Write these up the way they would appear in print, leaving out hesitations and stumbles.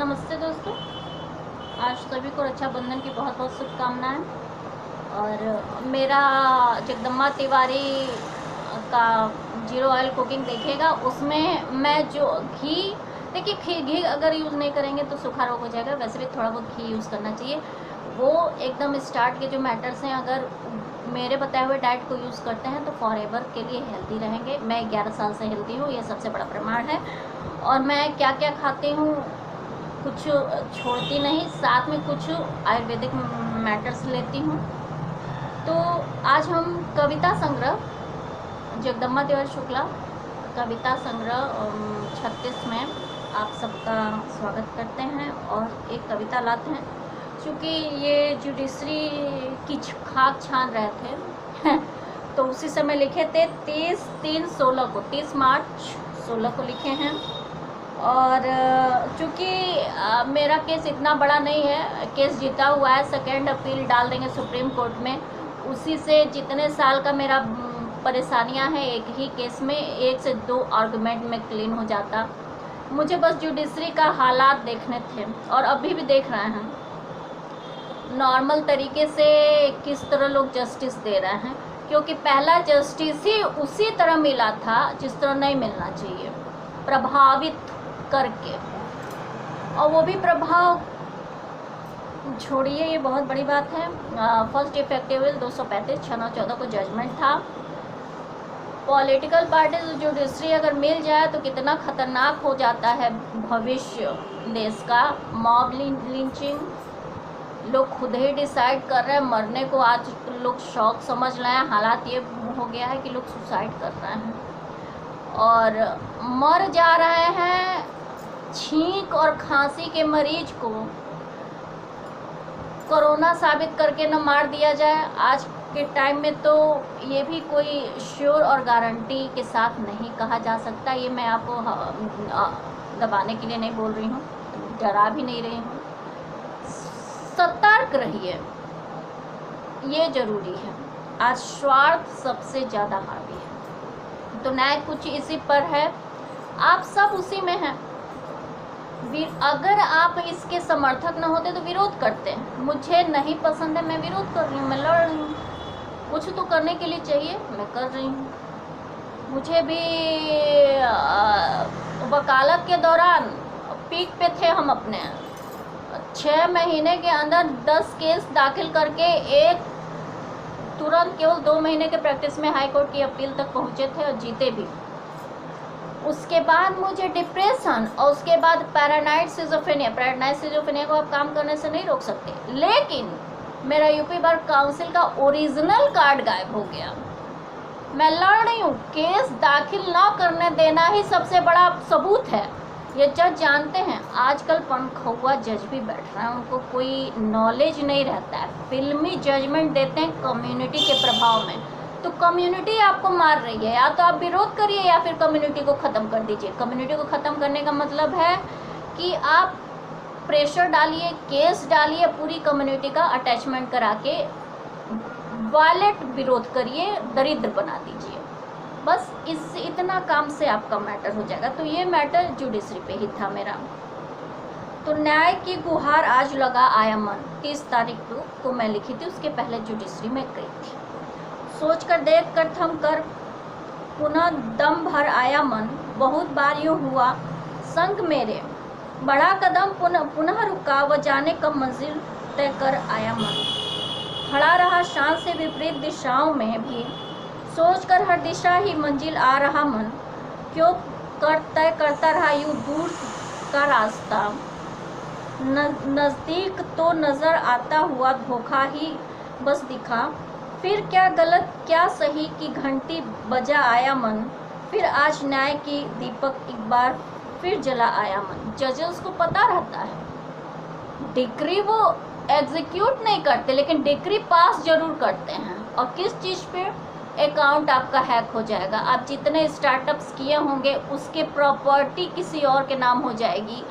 नमस्ते दोस्तों, आज सभी को रक्षाबंधन की बहुत बहुत शुभकामनाएं। और मेरा जगदम्बा तिवारी का जीरो ऑयल कुकिंग देखिएगा। उसमें मैं जो घी, देखिए घी अगर यूज़ नहीं करेंगे तो सूखा रोग हो जाएगा। वैसे भी थोड़ा बहुत घी यूज़ करना चाहिए। वो एकदम स्टार्ट के जो मैटर्स हैं, अगर मेरे बताए हुए डाइट को यूज़ करते हैं तो फॉर एवर के लिए हेल्दी रहेंगे। मैं 11 साल से हेल्दी हूँ, ये सबसे बड़ा प्रमाण है। और मैं क्या क्या खाती हूँ, कुछ छोड़ती नहीं, साथ में कुछ आयुर्वेदिक मैटर्स लेती हूँ। तो आज हम कविता संग्रह जगदम्बा तिवारी शुक्ला कविता संग्रह 36 में आप सबका स्वागत करते हैं और एक कविता लाते हैं। क्योंकि ये जुडिशरी की खाक छान रहे थे तो उसी समय लिखे थे 30 मार्च 16 को लिखे हैं। और चूँकि मेरा केस इतना बड़ा नहीं है, केस जीता हुआ है, सेकेंड अपील डाल देंगे सुप्रीम कोर्ट में। उसी से जितने साल का मेरा परेशानियां हैं, एक ही केस में 1 से 2 आर्गूमेंट में क्लीन हो जाता। मुझे बस जुडिशरी का हालात देखने थे और अभी भी देख रहे हैं नॉर्मल तरीके से किस तरह लोग जस्टिस दे रहे हैं। क्योंकि पहला जस्टिस ही उसी तरह मिला था जिस तरह नहीं मिलना चाहिए, प्रभावित करके। और वो भी प्रभाव छोड़िए, ये बहुत बड़ी बात है। फर्स्ट इफेक्टिव 235/6/14 को जजमेंट था। पॉलिटिकल पार्टीज जुडिशरी अगर मिल जाए तो कितना खतरनाक हो जाता है भविष्य देश का। मॉब लिंचिंग, लोग खुद ही डिसाइड कर रहे हैं मरने को। आज लोग शौक समझ रहे हैं। हालात ये हो गया है कि लोग सुसाइड कर रहे हैं और मर जा रहे हैं। छींक और खांसी के मरीज को कोरोना साबित करके न मार दिया जाए। आज के टाइम में तो ये भी कोई श्योर और गारंटी के साथ नहीं कहा जा सकता। ये मैं आपको दबाने के लिए नहीं बोल रही हूँ, डरा भी नहीं रही हूँ। सतर्क रहिए, ये जरूरी है। आज स्वार्थ सबसे ज़्यादा हावी है, तो न्याय कुछ इसी पर है। आप सब उसी में हैं। अगर आप इसके समर्थक न होते तो विरोध करते हैं। मुझे नहीं पसंद है, मैं विरोध कर रही हूँ, मैं लड़ रही हूँ। कुछ तो करने के लिए चाहिए, मैं कर रही हूँ। मुझे भी वकालत के दौरान पीक पे थे हम अपने। 6 महीने के अंदर 10 केस दाखिल करके एक तुरंत केवल 2 महीने के प्रैक्टिस में हाई कोर्ट की अपील तक पहुँचे थे और जीते भी। उसके बाद मुझे डिप्रेशन और उसके बाद पैरानाइड सिजोफ्रेनिया को आप काम करने से नहीं रोक सकते। लेकिन मेरा यूपी बार काउंसिल का ओरिजिनल कार्ड गायब हो गया। मैं लड़ रही हूँ। केस दाखिल ना करने देना ही सबसे बड़ा सबूत है। ये जज जानते हैं। आजकल पंखुआ जज भी बैठ रहे हैं, उनको कोई नॉलेज नहीं रहता है, फिल्मी जजमेंट देते हैं कम्युनिटी के प्रभाव में। तो कम्युनिटी आपको मार रही है, या तो आप विरोध करिए या फिर कम्युनिटी को ख़त्म कर दीजिए। कम्युनिटी को ख़त्म करने का मतलब है कि आप प्रेशर डालिए, केस डालिए, पूरी कम्युनिटी का अटैचमेंट करा के वायलेंट विरोध करिए, दरिद्र बना दीजिए। बस इतना काम से आपका मैटर हो जाएगा। तो ये मैटर जुडिशरी पे ही था मेरा। तो न्याय की गुहार आज लगा आया मन, 30 तारीख को मैं लिखी थी। उसके पहले जुडिशरी में गई थी। सोच कर देख कर थम कर पुनः दम भर आया मन। बहुत बार यूँ हुआ संग मेरे, बड़ा कदम पुनः रुका, व जाने कब मंजिल तय कर आया मन। खड़ा रहा शान से विपरीत दिशाओं में भी, सोच कर हर दिशा ही मंजिल आ रहा मन। क्यों तय करता रहा यूँ दूर का रास्ता, नज़दीक तो नज़र आता हुआ धोखा ही बस दिखा। फिर क्या गलत क्या सही की घंटी बजा आया मन। फिर आज न्याय की दीपक एक बार फिर जला आया मन। जजेस को पता रहता है, डिक्री वो एग्जीक्यूट नहीं करते लेकिन डिक्री पास जरूर करते हैं। और किस चीज़ पे? अकाउंट आपका हैक हो जाएगा। आप जितने स्टार्टअप्स किए होंगे उसके प्रॉपर्टी किसी और के नाम हो जाएगी।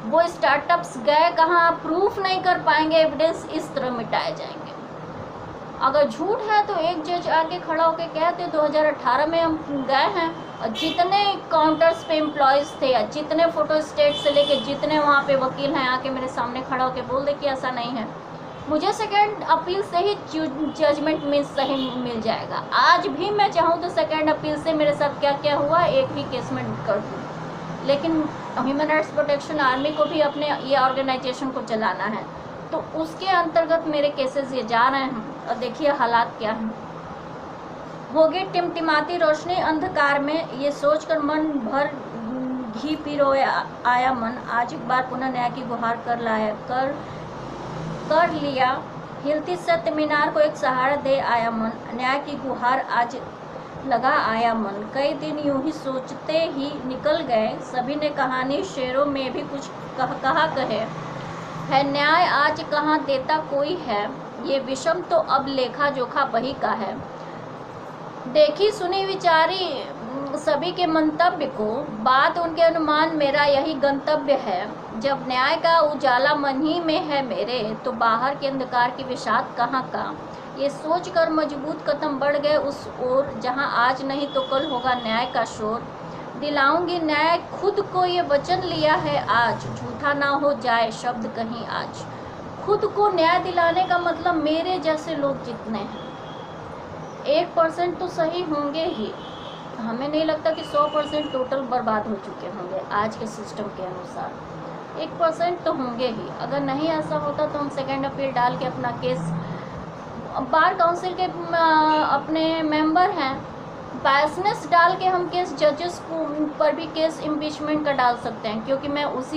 वो स्टार्टअप्स गए कहाँ, प्रूफ नहीं कर पाएंगे, एविडेंस इस तरह मिटाए जाएंगे। अगर झूठ है तो एक जज आगे खड़ा होकर कहते 2018 में हम गए हैं जितने काउंटर्स पे एम्प्लॉयज़ थे, जितने फ़ोटो स्टेट से लेके जितने वहाँ पे वकील हैं, आके मेरे सामने खड़ा होकर बोल दे कि ऐसा नहीं है, मुझे सेकेंड अपील से ही जजमेंट मीन्स सही मिल जाएगा। आज भी मैं चाहूँ तो सेकेंड अपील से मेरे साथ क्या क्या हुआ एक ही केस में कर दूँ, लेकिन ह्यूमन राइट्स प्रोटेक्शन आर्मी को भी अपने ये ऑर्गेनाइजेशन को चलाना है, तो उसके अंतर्गत मेरे केसेस ये जा रहे हैं। और देखिए हालात क्या हैं। होगी टिमटिमाती रोशनी अंधकार में, ये सोचकर मन भर घी पी रोया आया मन, आज एक बार पुनः न्याय की गुहार कर लिया, हिलती सत्य मीनार को एक सहारा दे आया मन, न्याय की गुहार आज लगा आया मन। कई दिन यूं ही सोचते ही निकल गए, सभी ने कहानी शेरों में भी कुछ कहा कहे, है न्याय आज कहाँ देता कोई है, ये विषम तो अब लेखा जोखा बही का है। देखी सुनी विचारी सभी के मंतव्य को, बात उनके अनुमान मेरा यही गंतव्य है। जब न्याय का उजाला मन ही में है मेरे, तो बाहर के अंधकार की विषाद कहाँ का। ये सोचकर मजबूत कदम बढ़ गए उस ओर, जहाँ आज नहीं तो कल होगा न्याय का शोर। दिलाऊंगी न्याय खुद को, ये वचन लिया है आज, झूठा ना हो जाए शब्द कहीं आज। खुद को न्याय दिलाने का मतलब मेरे जैसे लोग जितने हैं, 1% तो सही होंगे ही, हमें नहीं लगता कि 100% टोटल बर्बाद हो चुके होंगे आज के सिस्टम के अनुसार, 1% तो होंगे ही। अगर नहीं ऐसा होता तो हम सेकेंड अपील डाल के अपना केस, बार काउंसिल के अपने मेंबर हैं, बायसनेस डाल के हम केस जजेस को पर भी केस इम्पीचमेंट का डाल सकते हैं, क्योंकि मैं उसी